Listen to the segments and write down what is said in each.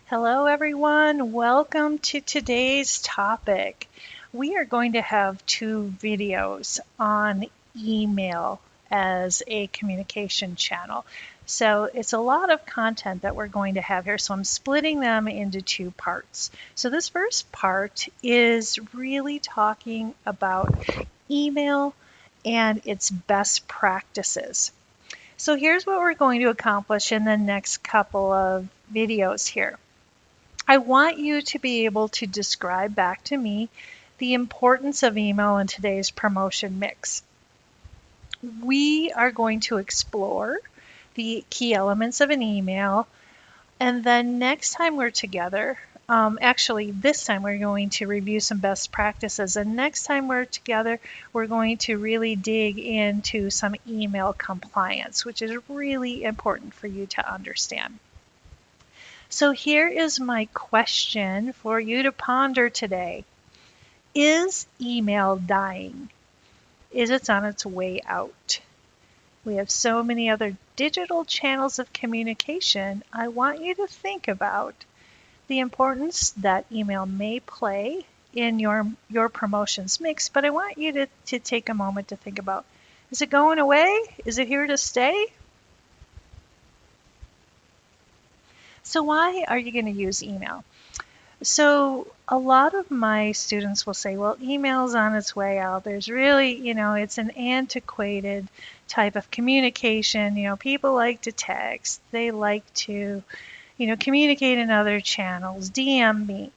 Hello, everyone. Welcome to today's topic. We are going to have two videos on email as a communication channel. So it's a lot of content that we're going to have here. So I'm splitting them into two parts. So this first part is really talking about email and its best practices. So here's what we're going to accomplish in the next couple of videos here. I want you to be able to describe back to me the importance of email in today's promotion mix. We are going to explore the key elements of an email, and then next time we're together, actually this time we're going to review some best practices, and next time we're together we're going to really dig into some email compliance, which is really important for you to understand. So here is my question for you to ponder today. Is email dying? Is it on its way out? We have so many other digital channels of communication. I want you to think about the importance that email may play in your promotions mix, but I want you to take a moment to think about, is it going away? Is it here to stay? So why are you going to use email? So a lot of my students will say, well, email's on its way out. There's really, it's an antiquated type of communication. People like to text. They like to, communicate in other channels, DM me.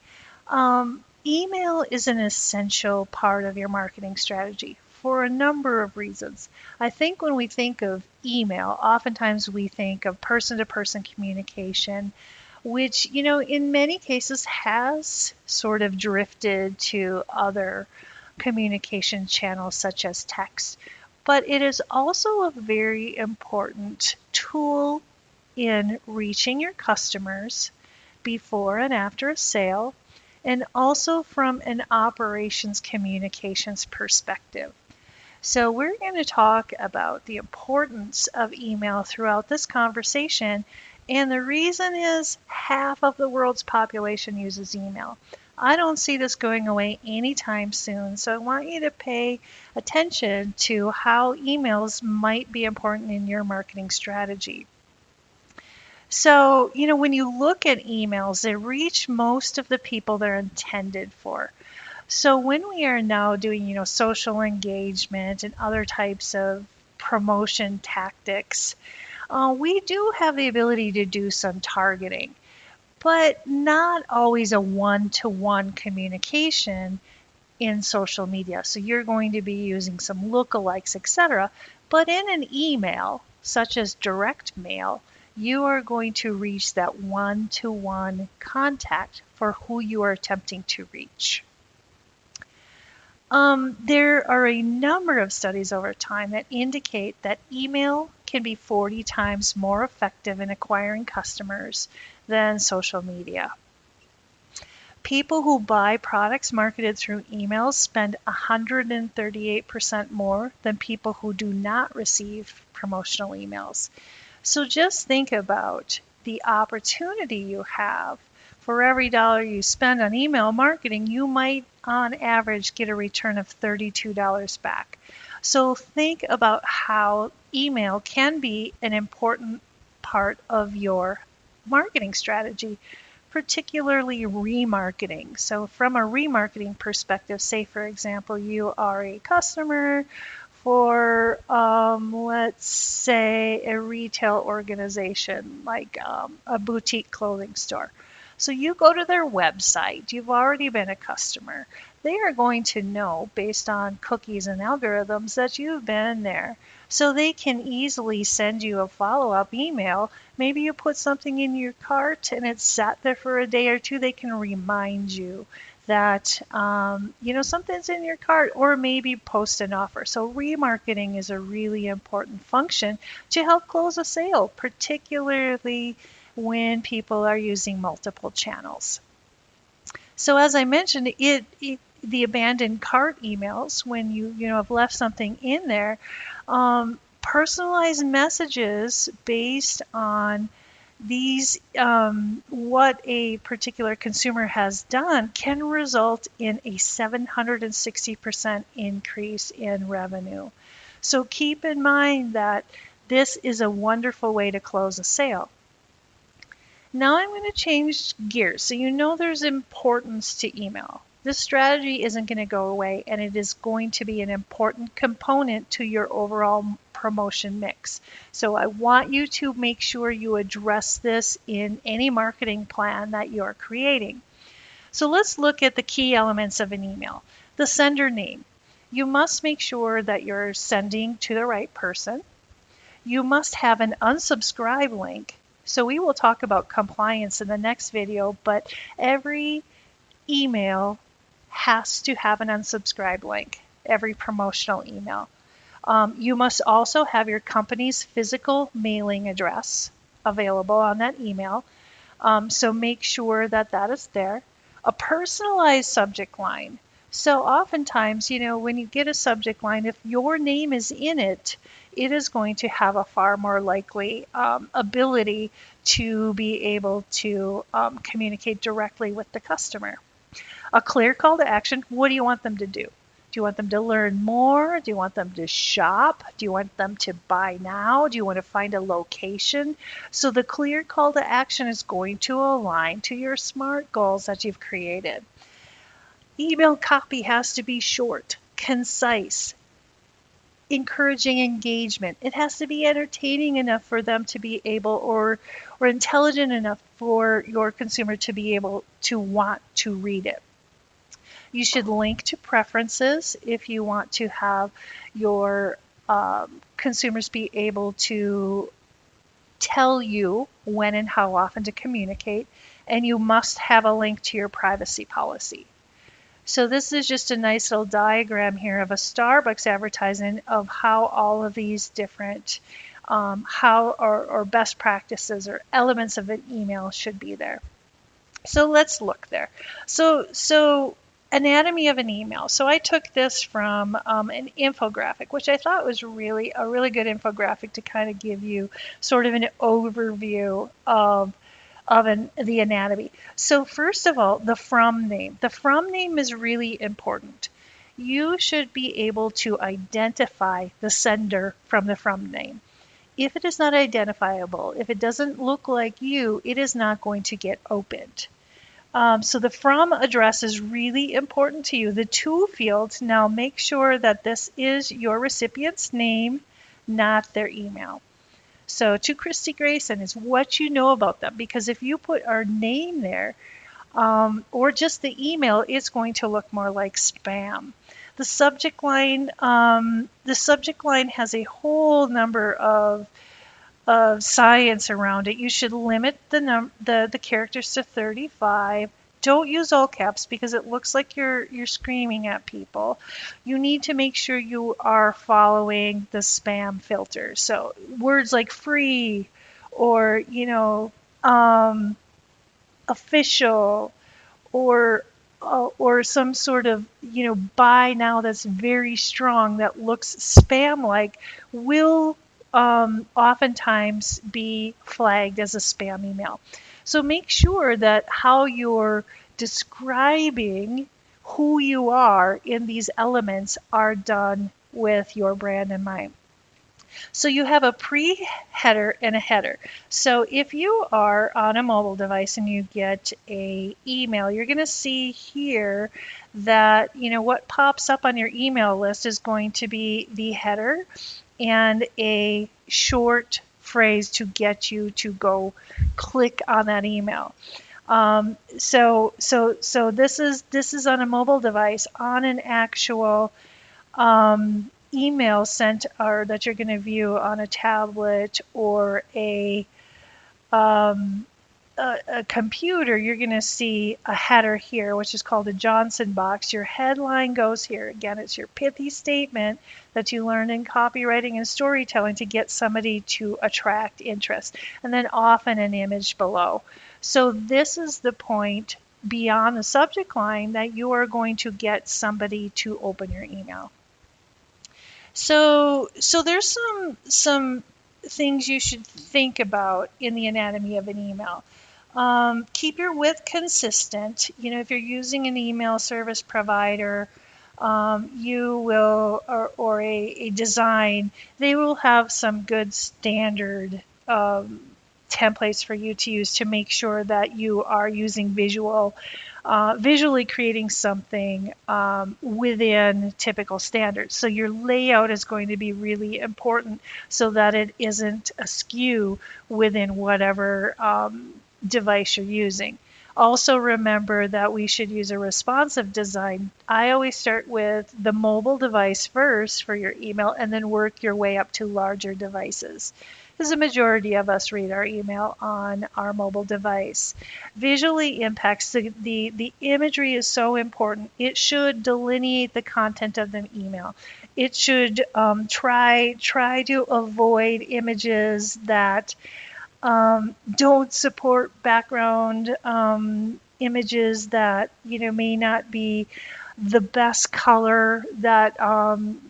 Email is an essential part of your marketing strategy for a number of reasons. I think when we think of email, oftentimes we think of person-to-person communication, which, in many cases has sort of drifted to other communication channels such as text. But it is also a very important tool in reaching your customers before and after a sale, and also from an operations communications perspective. So we're going to talk about the importance of email throughout this conversation, and the reason is half of the world's population uses email. I don't see this going away anytime soon, so I want you to pay attention to how emails might be important in your marketing strategy. So, when you look at emails, they reach most of the people they're intended for. So when we are now doing, social engagement and other types of promotion tactics, we do have the ability to do some targeting, but not always a one-to-one communication in social media. So you're going to be using some lookalikes, etc. But in an email, such as direct mail, you are going to reach that one-to-one contact for who you are attempting to reach. There are a number of studies over time that indicate that email can be 40 times more effective in acquiring customers than social media. People who buy products marketed through emails spend 138% more than people who do not receive promotional emails. So just think about the opportunity you have. For every dollar you spend on email marketing, you might, on average, get a return of $32 back. So think about how email can be an important part of your marketing strategy, particularly remarketing. So from a remarketing perspective, say, for example, you are a customer for, let's say, a retail organization like a boutique clothing store. So you go to their website, you've already been a customer. They are going to know, based on cookies and algorithms, that you've been there. So they can easily send you a follow-up email. Maybe you put something in your cart and it's sat there for a day or two. They can remind you that something's in your cart, or maybe post an offer. So remarketing is a really important function to help close a sale, particularly when people are using multiple channels. So as I mentioned, the abandoned cart emails, when you have left something in there, personalized messages based on these what a particular consumer has done can result in a 760% increase in revenue. So keep in mind that this is a wonderful way to close a sale. Now I'm going to change gears. So you know there's importance to email. This strategy isn't going to go away, and it is going to be an important component to your overall promotion mix. So I want you to make sure you address this in any marketing plan that you're creating. So let's look at the key elements of an email. The sender name. You must make sure that you're sending to the right person. You must have an unsubscribe link. So we will talk about compliance in the next video, but every email has to have an unsubscribe link, every promotional email. You must also have your company's physical mailing address available on that email. So make sure that that is there. A personalized subject line. So oftentimes, when you get a subject line, if your name is in it, it is going to have a far more likely ability to be able to communicate directly with the customer. A clear call to action. What do you want them to do? Do you want them to learn more? Do you want them to shop? Do you want them to buy now? Do you want to find a location? So the clear call to action is going to align to your SMART goals that you've created. Email copy has to be short, concise, encouraging engagement. It has to be entertaining enough for them to be able, or intelligent enough for your consumer to be able to want to read it. You should link to preferences if you want to have your consumers be able to tell you when and how often to communicate, and you must have a link to your privacy policy. So this is just a nice little diagram here of a Starbucks advertisement of how all of these different or best practices or elements of an email should be there. So let's look there. So anatomy of an email. So I took this from an infographic, which I thought was really a really good infographic to kind of give you sort of an overview of the anatomy. So first of all, the from name. The from name is really important. You should be able to identify the sender from the from name. If it is not identifiable, if it doesn't look like you, it is not going to get opened. So the from address is really important to you. The to field, now make sure that this is your recipient's name, not their email. So to Kristy Grayson is what you know about them, because if you put our name there or just the email, it's going to look more like spam. The subject line has a whole number of science around it. You should limit the characters to 35. Don't use all caps because it looks like you're screaming at people. You need to make sure you are following the spam filter. So words like free or official or some sort of buy now that's very strong that looks spam like will oftentimes be flagged as a spam email. So make sure that how you're describing who you are in these elements are done with your brand in mind. So you have a pre-header and a header. So if you are on a mobile device and you get a email, you're going to see here that what pops up on your email list is going to be the header and a short phrase to get you to go click on that email. So this is on a mobile device. On an actual email sent or that you're going to view on a tablet or a computer, you're going to see a header here, which is called a Johnson box. Your headline goes here. Again, it's your pithy statement that you learned in copywriting and storytelling to get somebody to attract interest, and then often an image below. So this is the point beyond the subject line that you are going to get somebody to open your email. So there's some things you should think about in the anatomy of an email. Keep your width consistent. If you're using an email service provider, you will, or a design, they will have some good standard templates for you to use to make sure that you are using visually creating something within typical standards. So your layout is going to be really important so that it isn't askew within whatever device you're using. Also remember that we should use a responsive design. I always start with the mobile device first for your email and then work your way up to larger devices, because the majority of us read our email on our mobile device. Visually impacts the imagery is so important. It should delineate the content of the email. It should try to avoid images that don't support background images that may not be the best color that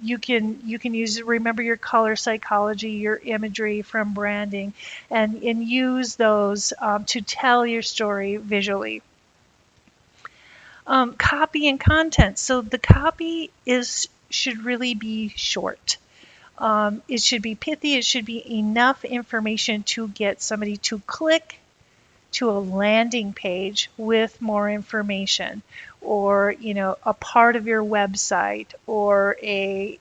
you can use. Remember your color psychology, your imagery from branding, and use those to tell your story visually. Copy and content. So the copy should really be short. It should be pithy. It should be enough information to get somebody to click to a landing page with more information, or a part of your website, or a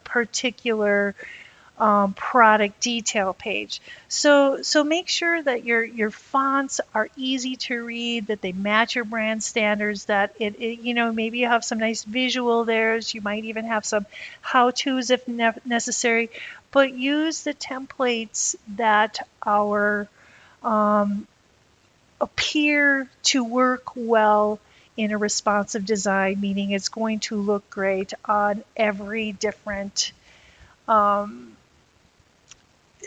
particular product detail page. So make sure that your fonts are easy to read, that they match your brand standards, that maybe you have some nice visual there. You might even have some how-tos if necessary, but use the templates that appear to work well in a responsive design, meaning it's going to look great on every different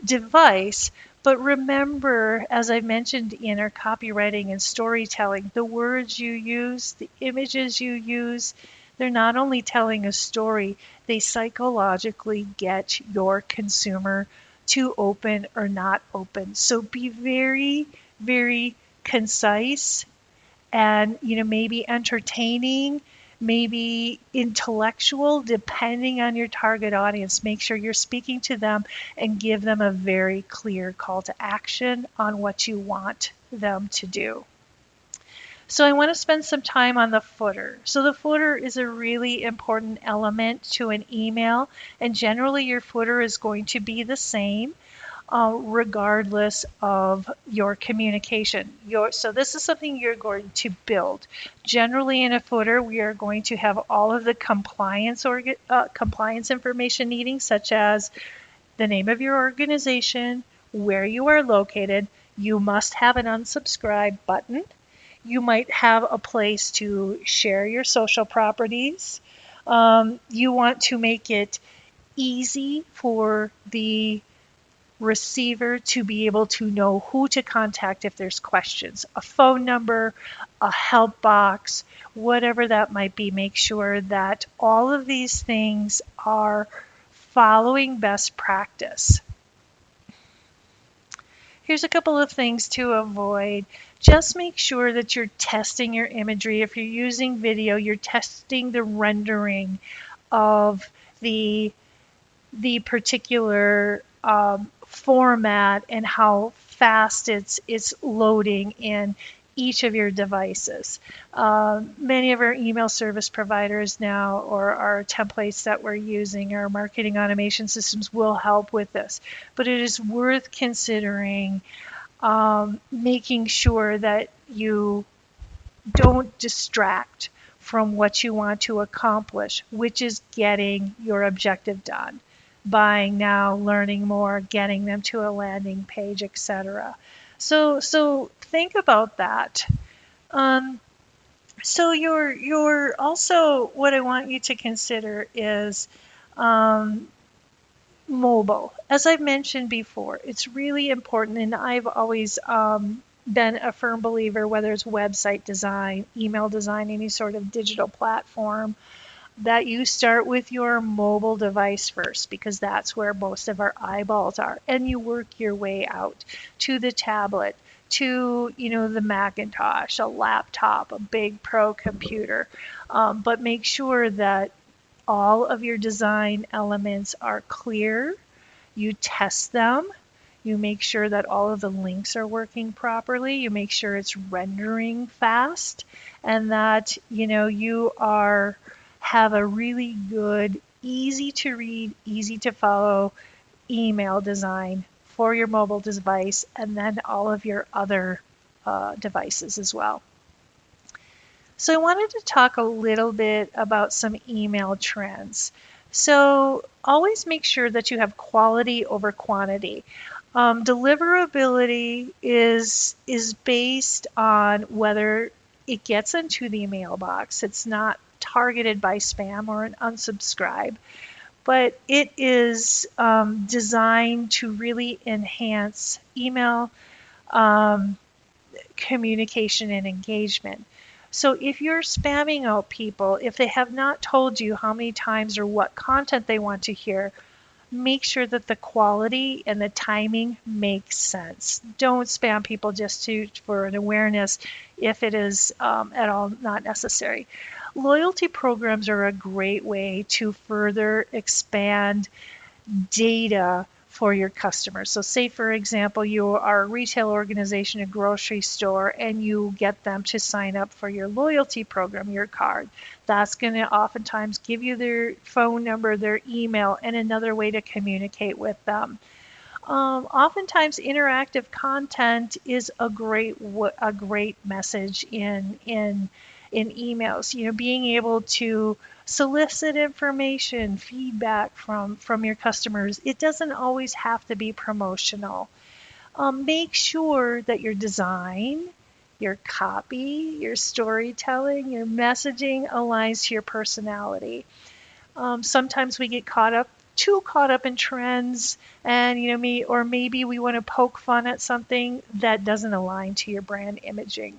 device. But remember, as I mentioned in our copywriting and storytelling, the words you use, the images you use, they're not only telling a story, they psychologically get your consumer to open or not open. So be very, very concise and maybe entertaining, maybe intellectual, depending on your target audience. Make sure you're speaking to them and give them a very clear call to action on what you want them to do. So I want to spend some time on the footer. So the footer is a really important element to an email, and generally your footer is going to be the same regardless of your communication. So this is something you're going to build. Generally in a footer, we are going to have all of the compliance information needing, such as the name of your organization, where you are located. You must have an unsubscribe button. You might have a place to share your social properties. You want to make it easy for the receiver to be able to know who to contact if there's questions. A phone number, a help box, whatever that might be. Make sure that all of these things are following best practice. Here's a couple of things to avoid. Just make sure that you're testing your imagery. If you're using video, you're testing the rendering of the particular format and how fast it's loading in each of your devices. Many of our email service providers now, or our templates that we're using, our marketing automation systems, will help with this. But it is worth considering making sure that you don't distract from what you want to accomplish, which is getting your objective done. Buying now, learning more, getting them to a landing page, etc. So think about that. So you're also, what I want you to consider is mobile. As I've mentioned before, it's really important, and I've always been a firm believer, whether it's website design, email design, any sort of digital platform, that you start with your mobile device first, because that's where most of our eyeballs are, and you work your way out to the tablet, to the Macintosh, a laptop, a big pro computer. But make sure that all of your design elements are clear. You test them. You make sure that all of the links are working properly. You make sure it's rendering fast, and that you are have a really good, easy to read, easy to follow email design for your mobile device, and then all of your other devices as well. So I wanted to talk a little bit about some email trends. So always make sure that you have quality over quantity. Deliverability is based on whether it gets into the mailbox. It's not targeted by spam or an unsubscribe, but it is designed to really enhance email communication and engagement. So if you're spamming out people, if they have not told you how many times or what content they want to hear, make sure that the quality and the timing makes sense. Don't spam people just for an awareness if it is at all not necessary. Loyalty programs are a great way to further expand data for your customers. So say, for example, you are a retail organization, a grocery store, and you get them to sign up for your loyalty program, your card. That's going to oftentimes give you their phone number, their email, and another way to communicate with them. Oftentimes, interactive content is a great message in emails. Being able to solicit information, feedback from your customers. It doesn't always have to be promotional. Make sure that your design, your copy, your storytelling, your messaging aligns to your personality. Sometimes we get too caught up in trends, and maybe we want to poke fun at something that doesn't align to your brand imaging.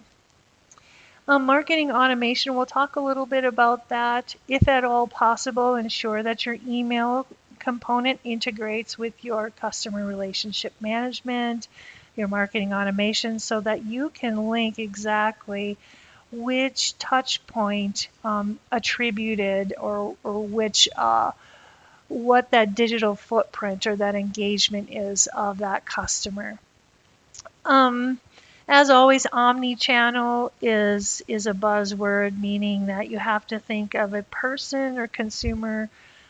Marketing automation, we'll talk a little bit about that. If at all possible, ensure that your email component integrates with your customer relationship management, your marketing automation, so that you can link exactly which touch point attributed or which what that digital footprint or that engagement is of that customer. As always, omni-channel is a buzzword, meaning that you have to think of a person or consumer,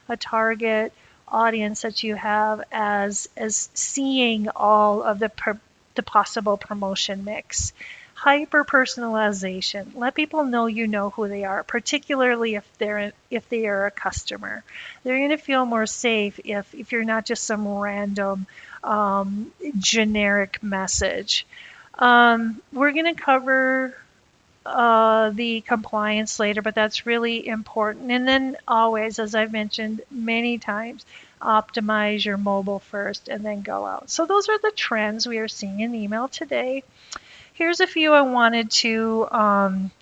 a target audience that you have as seeing all of the possible promotion mix. Hyper personalization. Let people know you know who they are, particularly if they are a customer. They're going to feel more safe if you're not just some random generic message. We're going to cover the compliance later, but that's really important. And then always, as I've mentioned many times, optimize your mobile first and then go out. So those are the trends we are seeing in email today. Here's a few I wanted to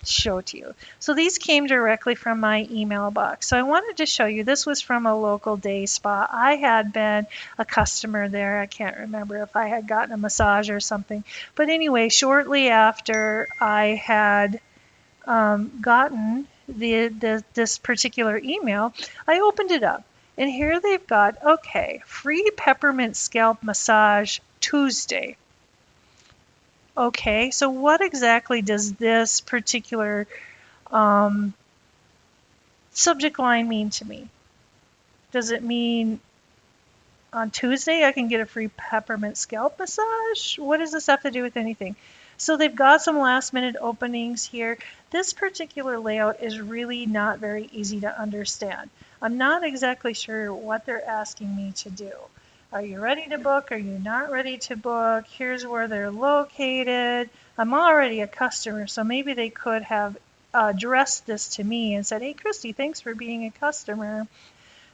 show to you. So these came directly from my email box. So I wanted to show you, this was from a local day spa. I had been a customer there. I can't remember if I had gotten a massage or something. But anyway, shortly after I had gotten this particular email, I opened it up. And here they've got, okay, free peppermint scalp massage Tuesday. Okay, so what exactly does this particular subject line mean to me? Does it mean on Tuesday I can get a free peppermint scalp massage? What does this have to do with anything? So they've got some last minute openings here. This particular layout is really not very easy to understand. I'm not exactly sure what they're asking me to do. Are you ready to book? Are you not ready to book? Here's where they're located. I'm already a customer, so maybe they could have addressed this to me and said, hey, Kristy, thanks for being a customer.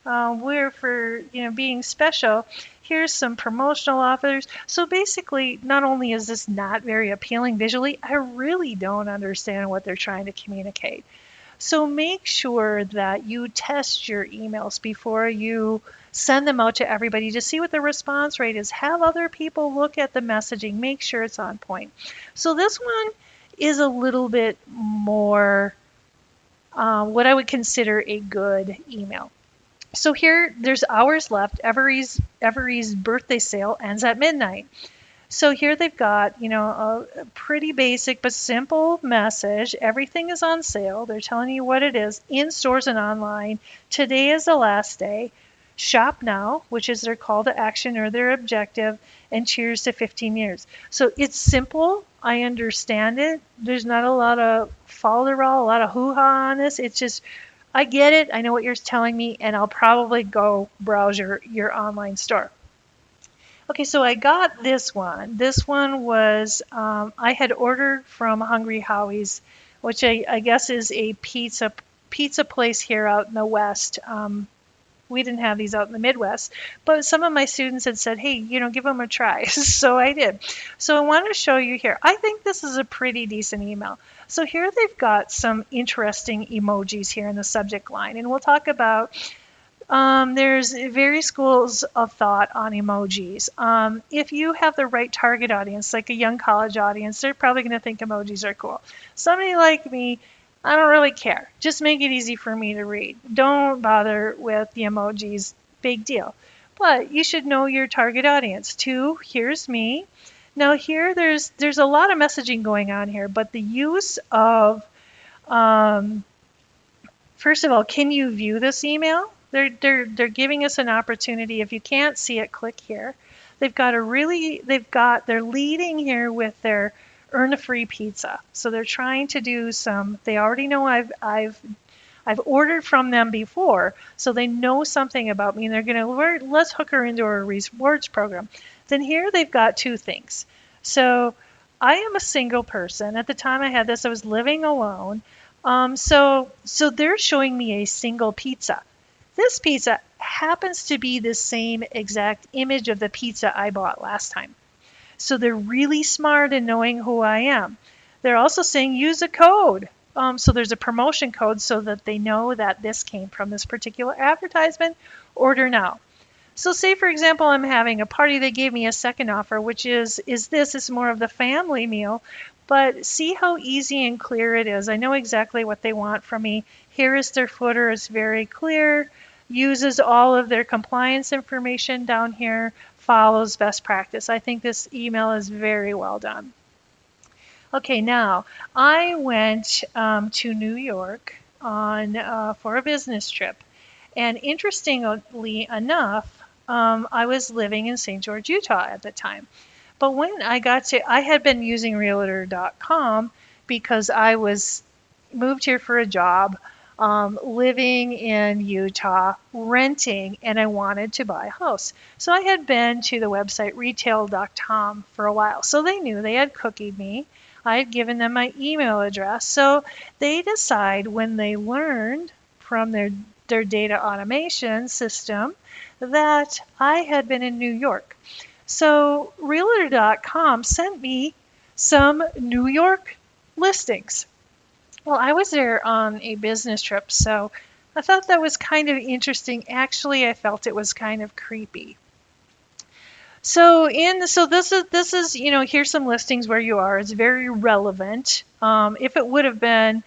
We're for being special. Here's some promotional offers. So basically, not only is this not very appealing visually, I really don't understand what they're trying to communicate. So make sure that you test your emails before you send them out to everybody to see what the response rate is. Have other people look at the messaging, make sure it's on point. So this one is a little bit more what I would consider a good email. So here, there's hours left. Every's birthday sale ends at midnight. So here they've got, a pretty basic but simple message. Everything is on sale. They're telling you what it is in stores and online. Today is the last day. Shop now, which is their call to action or their objective, and cheers to 15 years. So it's simple. I understand it. There's not a lot of folderol, a lot of hoo-ha on this. It's just, I get it. I know what you're telling me, and I'll probably go browse your online store. Okay, so I got this one. This one was, I had ordered from Hungry Howie's, which I guess is a pizza place here out in the West. We didn't have these out in the Midwest, but some of my students had said, hey, give them a try. So I did. So I want to show you here. I think this is a pretty decent email. So here they've got some interesting emojis here in the subject line, and we'll talk about there's various schools of thought on emojis. If you have the right target audience, like a young college audience, they're probably going to think emojis are cool. Somebody like me, I don't really care. Just make it easy for me to read. Don't bother with the emojis. Big deal. But you should know your target audience. 2, here's me. Now here, there's a lot of messaging going on here, but the use of, first of all, can you view this email? They're giving us an opportunity. If you can't see it, click here. They're leading here with their earn a free pizza. So they're trying to do they already know I've ordered from them before, so they know something about me, and they're going to, let's hook her into our rewards program. Then here they've got 2 things. So I am a single person. At the time I had this, I was living alone. So they're showing me a single pizza. This pizza happens to be the same exact image of the pizza I bought last time. So they're really smart in knowing who I am. They're also saying use a code. So there's a promotion code so that they know that this came from this particular advertisement. Order now. So say, for example, I'm having a party. They gave me a second offer, which is more of the family meal. But see how easy and clear it is. I know exactly what they want from me. Here is their footer. It's very clear. Uses all of their compliance information down here. Follows best practice. I think this email is very well done. Okay, now I went to New York for a business trip. And interestingly enough, I was living in St. George, Utah at the time. But when I had been using Realtor.com because I was moved here for a job, living in Utah, renting, and I wanted to buy a house. So I had been to the website retail.com for a while. So they knew, they had cookied me. I had given them my email address. So they decide, when they learned from their data automation system, that I had been in New York. So Realtor.com sent me some New York listings. Well, I was there on a business trip, so I thought that was kind of interesting. Actually, I felt it was kind of creepy. So this is here's some listings where you are. It's very relevant. If it would have been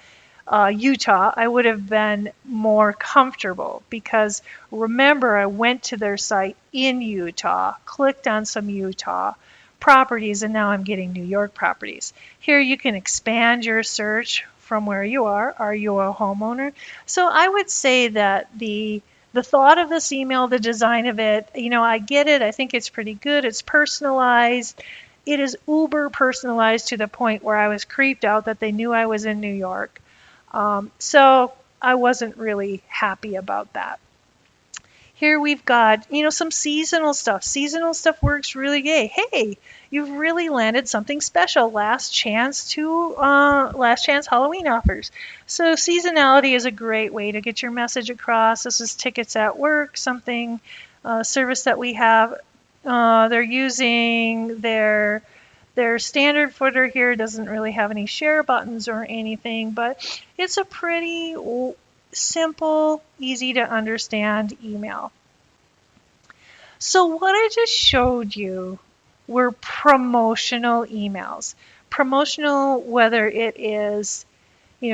Utah, I would have been more comfortable because remember, I went to their site in Utah, clicked on some Utah properties, and now I'm getting New York properties. Here you can expand your search from where you are. Are you a homeowner? So I would say that the thought of this email, the design of it, I get it. I think it's pretty good. It's personalized. It is uber personalized to the point where I was creeped out that they knew I was in New York. So I wasn't really happy about that. Here we've got, some seasonal stuff. Seasonal stuff works really good. Hey, you've really landed something special. Last chance Halloween offers. So seasonality is a great way to get your message across. This is tickets at work, service that we have. They're using their Their standard footer here doesn't really have any share buttons or anything, but it's a pretty simple, easy to understand email. So what I just showed you were promotional emails. Promotional, whether it is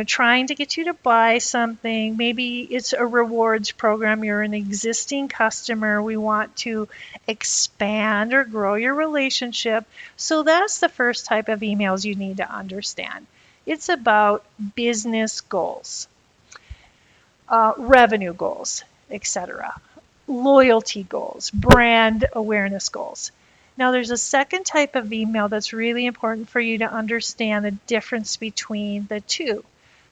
trying to get you to buy something. Maybe it's a rewards program. You're an existing customer. We want to expand or grow your relationship. So that's the first type of emails you need to understand. It's about business goals, revenue goals, etc., loyalty goals, brand awareness goals. Now, there's a second type of email that's really important for you to understand the difference between the two.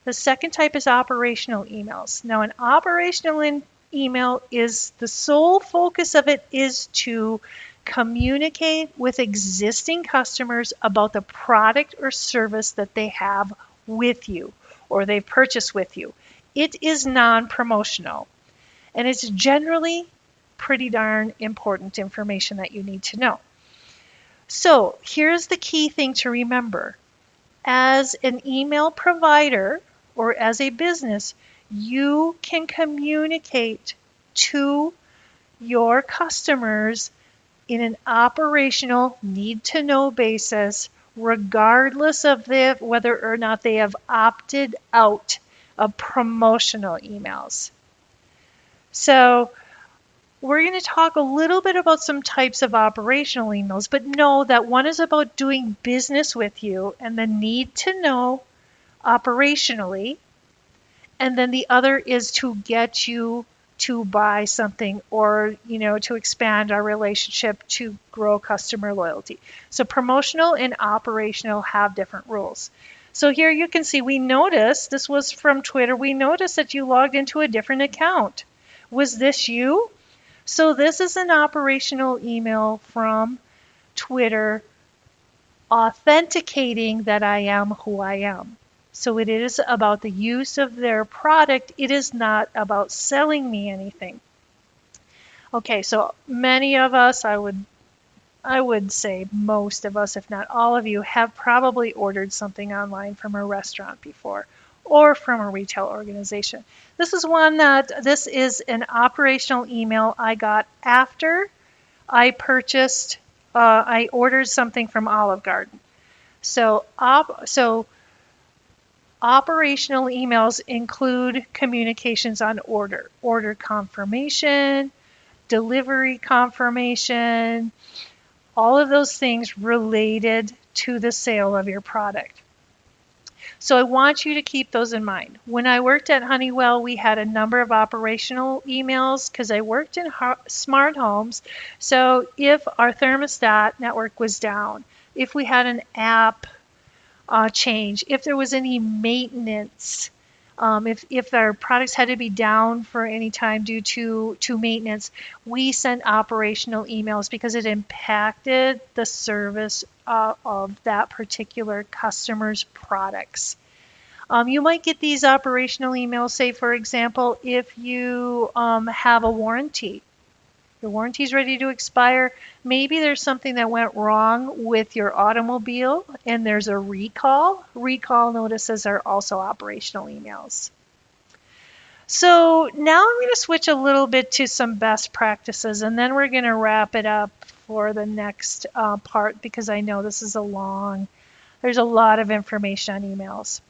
The second type is operational emails. Now, an operational email is the sole focus of it is to communicate with existing customers about the product or service that they have with you or they've purchased with you. It is non-promotional, and it's generally pretty darn important information that you need to know. So here's the key thing to remember. As an email provider or as a business, you can communicate to your customers in an operational need-to-know basis, regardless of whether or not they have opted out of promotional emails. So we're going to talk a little bit about some types of operational emails, but know that one is about doing business with you and the need to know operationally, and then the other is to get you to buy something or to expand our relationship to grow customer loyalty. So promotional and operational have different rules. So here you can see we noticed, this was from Twitter, we noticed that you logged into a different account. Was this you? So this is an operational email from Twitter authenticating that I am who I am. So it is about the use of their product. It is not about selling me anything. Okay, so many of us, I would say most of us, if not all of you, have probably ordered something online from a restaurant before or from a retail organization. This is an operational email I got after I purchased, I ordered something from Olive Garden. So operational emails include communications on order confirmation, delivery confirmation, all of those things related to the sale of your product. So I want you to keep those in mind. When I worked at Honeywell, we had a number of operational emails because I worked in smart homes. So if our thermostat network was down, if we had an app change, if there was any maintenance, if our products had to be down for any time due to maintenance, we sent operational emails because it impacted the service of that particular customer's products. You might get these operational emails, say for example, if you have a warranty. Your warranty is ready to expire. Maybe there's something that went wrong with your automobile and there's a recall. Recall notices are also operational emails. So now I'm going to switch a little bit to some best practices, and then we're going to wrap it up for the next part because I know this is there's a lot of information on emails.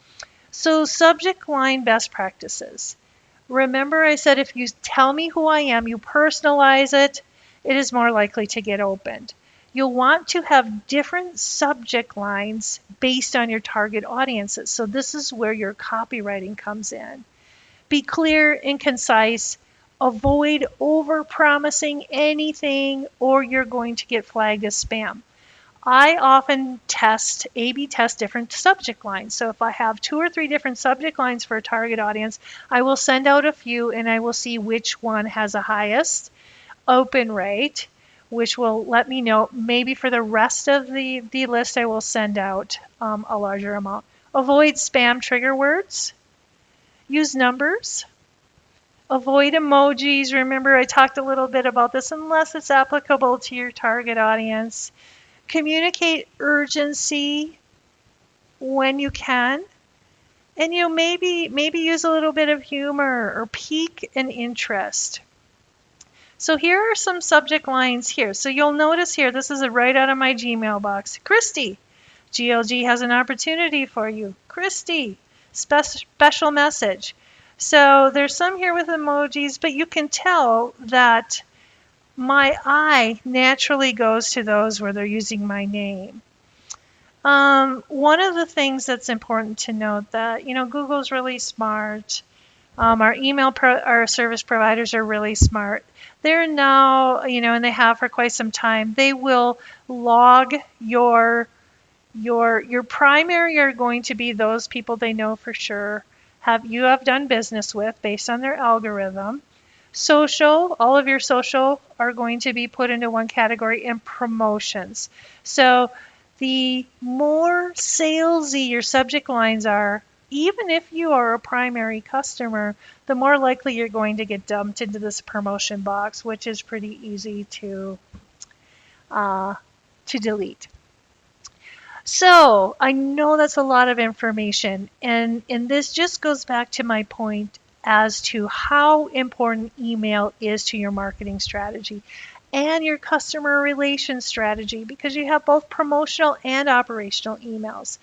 So subject line best practices. Remember I said if you tell me who I am, you personalize it, it is more likely to get opened. You'll want to have different subject lines based on your target audiences. So this is where your copywriting comes in. Be clear and concise. Avoid over-promising anything or you're going to get flagged as spam. I often A/B test different subject lines. So if I have 2 or 3 different subject lines for a target audience, I will send out a few and I will see which one has the highest open rate, which will let me know maybe for the rest of the list I will send out a larger amount. Avoid spam trigger words. Use numbers. Avoid emojis. Remember I talked a little bit about this unless it's applicable to your target audience. Communicate urgency when you can. And maybe use a little bit of humor or pique an interest. So here are some subject lines here. So you'll notice here, this is right out of my Gmail box. Kristy, GLG has an opportunity for you. Kristy, special message. So there's some here with emojis, but you can tell that my eye naturally goes to those where they're using my name. One of the things that's important to note that, Google's really smart. Our service providers are really smart. They're now, and they have for quite some time, they will log your primary are going to be those people they know for sure you have done business with based on their algorithm. Social, all of your social are going to be put into one category, and promotions. So the more salesy your subject lines are, even if you are a primary customer, the more likely you're going to get dumped into this promotion box, which is pretty easy to delete. So I know that's a lot of information, and this just goes back to my point as to how important email is to your marketing strategy and your customer relations strategy, because you have both promotional and operational emails.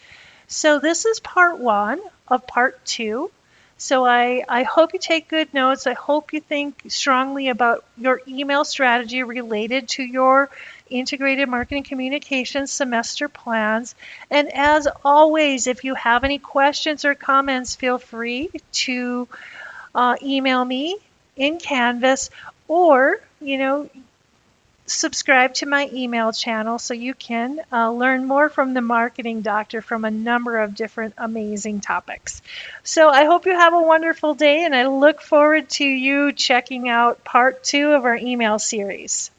So this is part 1 of part 2. So I hope you take good notes. I hope you think strongly about your email strategy related to your integrated marketing communications semester plans. And as always, if you have any questions or comments, feel free to email me in Canvas, or, subscribe to my email channel so you can learn more from the marketing doctor from a number of different amazing topics. So I hope you have a wonderful day, and I look forward to you checking out part 2 of our email series.